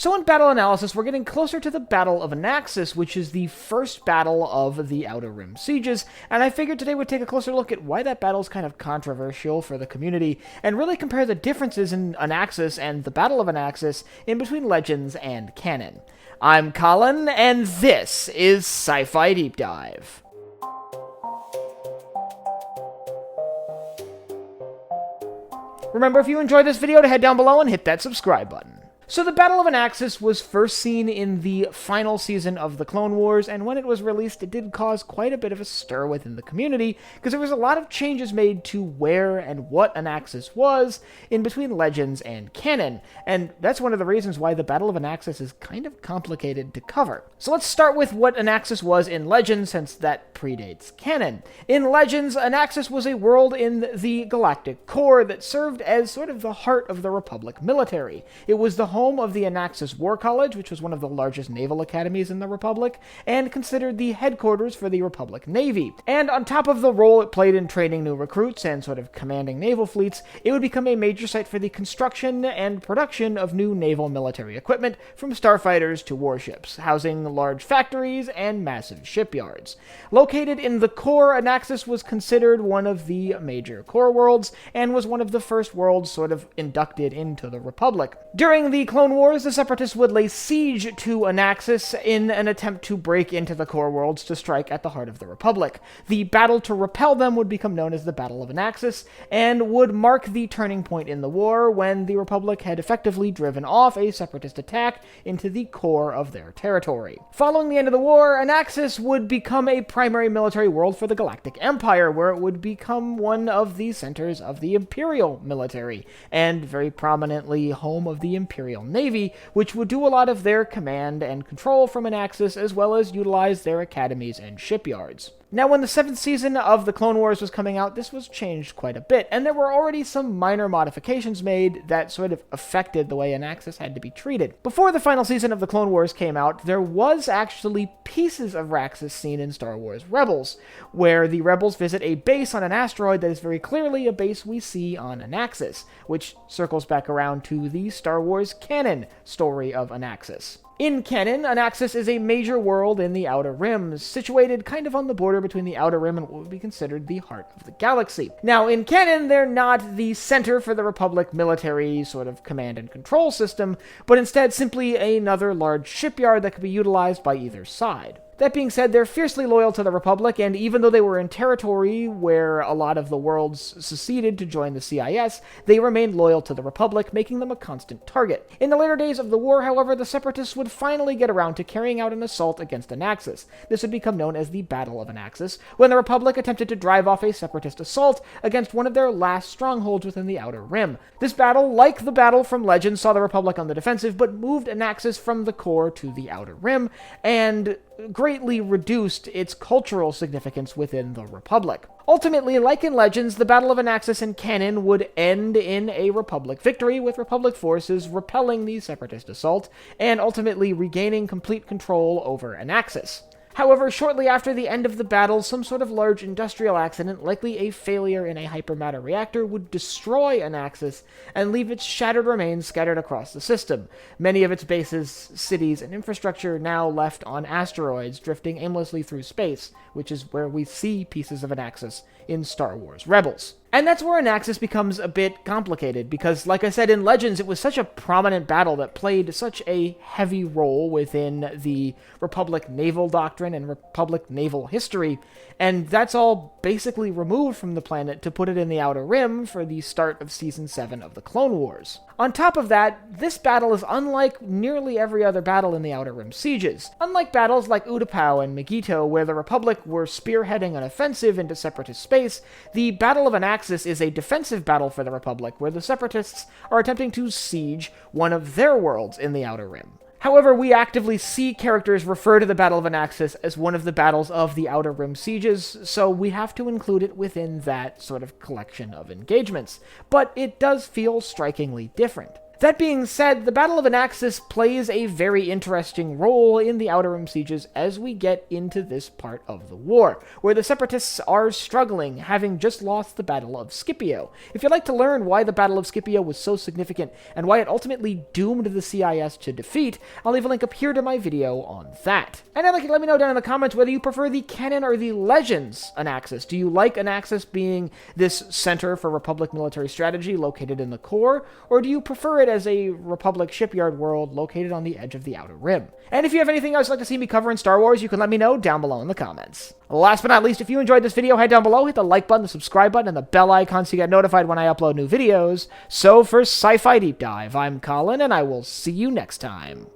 So in battle analysis, we're getting closer to the Battle of Anaxes, which is the first battle of the Outer Rim sieges, and I figured today we'd take a closer look at why that battle is kind of controversial for the community, and really compare the differences in Anaxis and the Battle of Anaxes in between Legends and Canon. I'm Colin, and this is Sci-Fi Deep Dive. Remember, if you enjoyed this video, to head down below and hit that subscribe button. So the Battle of Anaxes was first seen in the final season of the Clone Wars, and when it was released, it did cause quite a bit of a stir within the community, because there was a lot of changes made to where and what Anaxes was in between Legends and Canon, and that's one of the reasons why the Battle of Anaxes is kind of complicated to cover. So let's start with what Anaxes was in Legends, since that predates Canon. In Legends, Anaxes was a world in the galactic core that served as sort of the heart of the Republic military. It was the home of the Anaxis War College, which was one of the largest naval academies in the Republic, and considered the headquarters for the Republic Navy. And on top of the role it played in training new recruits and sort of commanding naval fleets, it would become a major site for the construction and production of new naval military equipment, from starfighters to warships, housing large factories and massive shipyards. Located in the core, Anaxis was considered one of the major core worlds, and was one of the first worlds sort of inducted into the Republic. During the Clone Wars, the separatists would lay siege to Anaxis in an attempt to break into the core worlds to strike at the heart of the Republic. The battle to repel them would become known as the Battle of Anaxes, and would mark the turning point in the war when the Republic had effectively driven off a separatist attack into the core of their territory. Following the end of the war, Anaxis would become a primary military world for the Galactic Empire, where it would become one of the centers of the Imperial military, and very prominently home of the Imperial Navy, which would do a lot of their command and control from Anaxis, as well as utilize their academies and shipyards. Now, when the 7th season of the Clone Wars was coming out, this was changed quite a bit, and there were already some minor modifications made that sort of affected the way Anaxis had to be treated. Before the final season of the Clone Wars came out, there was actually pieces of Raxus seen in Star Wars Rebels, where the Rebels visit a base on an asteroid that is very clearly a base we see on Anaxis, which circles back around to the Star Wars canon story of Anaxis. In canon, Anaxis is a major world in the Outer Rim, situated kind of on the border between the Outer Rim and what would be considered the heart of the galaxy. Now, in canon, they're not the center for the Republic military sort of command and control system, but instead simply another large shipyard that could be utilized by either side. That being said, they're fiercely loyal to the Republic, and even though they were in territory where a lot of the worlds seceded to join the CIS, they remained loyal to the Republic, making them a constant target. In the later days of the war, however, the Separatists would finally get around to carrying out an assault against Anaxis. This would become known as the Battle of Anaxes, when the Republic attempted to drive off a Separatist assault against one of their last strongholds within the Outer Rim. This battle, like the battle from Legends, saw the Republic on the defensive, but moved Anaxis from the core to the Outer Rim, and greatly reduced its cultural significance within the Republic. Ultimately, like in Legends, the Battle of Anaxes in canon would end in a Republic victory, with Republic forces repelling the Separatist assault, and ultimately regaining complete control over Anaxis. However, shortly after the end of the battle, some sort of large industrial accident, likely a failure in a hypermatter reactor, would destroy Anaxis and leave its shattered remains scattered across the system. Many of its bases, cities, and infrastructure now left on asteroids, drifting aimlessly through space, which is where we see pieces of Anaxis in Star Wars Rebels. And that's where Anaxis becomes a bit complicated, because, like I said, in Legends, it was such a prominent battle that played such a heavy role within the Republic naval doctrine and Republic naval history, and that's all basically removed from the planet to put it in the Outer Rim for the start of Season 7 of the Clone Wars. On top of that, this battle is unlike nearly every other battle in the Outer Rim sieges. Unlike battles like Utapau and Megiddo, where the Republic were spearheading an offensive into Separatist space, the Battle of Anaxis is a defensive battle for the Republic, where the Separatists are attempting to siege one of their worlds in the Outer Rim. However, we actively see characters refer to the Battle of Anaxes as one of the battles of the Outer Rim sieges, so we have to include it within that sort of collection of engagements. But it does feel strikingly different. That being said, the Battle of Anaxes plays a very interesting role in the Outer Rim sieges as we get into this part of the war, where the separatists are struggling, having just lost the Battle of Scipio. If you'd like to learn why the Battle of Scipio was so significant and why it ultimately doomed the CIS to defeat, I'll leave a link up here to my video on that. And I'd like you to let me know down in the comments whether you prefer the Canon or the Legends Anaxis. Do you like Anaxis being this center for Republic military strategy located in the core, or do you prefer it as a Republic shipyard world located on the edge of the Outer Rim? And if you have anything else you'd like to see me cover in Star Wars, you can let me know down below in the comments. Last but not least, if you enjoyed this video, head down below, hit the like button, the subscribe button, and the bell icon so you get notified when I upload new videos. So for Sci-Fi Deep Dive, I'm Colin, and I will see you next time.